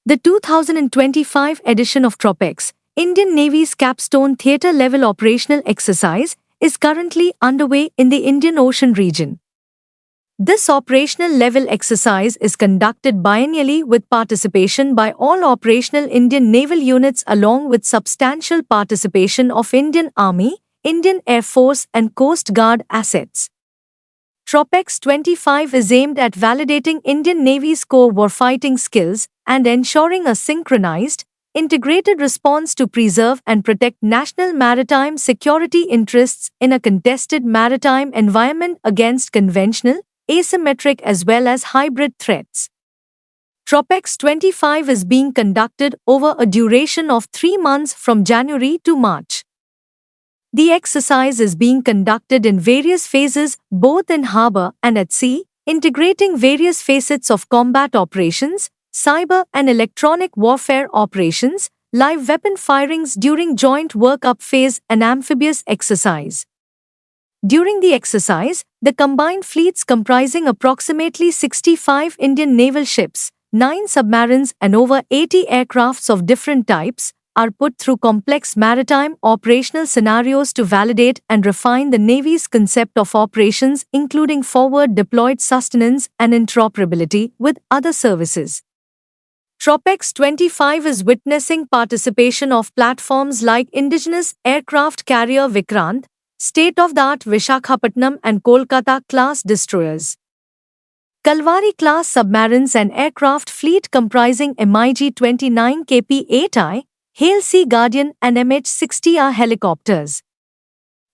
The 2025 edition of TROPEX, Indian Navy's capstone theatre-level operational exercise, is currently underway in the Indian Ocean region. This operational level exercise is conducted biennially with participation by all operational Indian naval units along with substantial participation of Indian Army, Indian Air Force and Coast Guard assets. TROPEX 25 is aimed at validating Indian Navy's core warfighting skills and ensuring a synchronized, integrated response to preserve and protect national maritime security interests in a contested maritime environment against conventional, asymmetric as well as hybrid threats. TROPEX 25 is being conducted over a duration of 3 months from January to March. The exercise is being conducted in various phases, both in harbour and at sea, integrating various facets of combat operations, cyber and electronic warfare operations, live weapon firings during joint work-up phase and amphibious exercise. During the exercise, the combined fleets comprising approximately 65 Indian naval ships, 9 submarines and over 80 aircrafts of different types, are put through complex maritime operational scenarios to validate and refine the Navy's concept of operations, including forward deployed sustenance and interoperability with other services. TROPEX 25 is witnessing participation of platforms like indigenous aircraft carrier Vikrant, state-of-the-art Vishakhapatnam and Kolkata-class destroyers, Kalvari-class submarines and aircraft fleet comprising MiG-29 KP-8I, Hale Sea Guardian and MH-60R helicopters.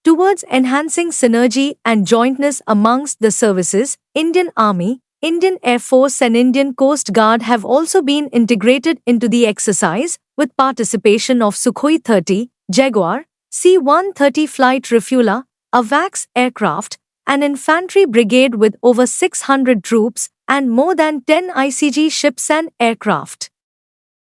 Towards enhancing synergy and jointness amongst the services, Indian Army, Indian Air Force and Indian Coast Guard have also been integrated into the exercise, with participation of Sukhoi 30, Jaguar, C-130 flight refueler, AWACS aircraft, an infantry brigade with over 600 troops, and more than 10 ICG ships and aircraft.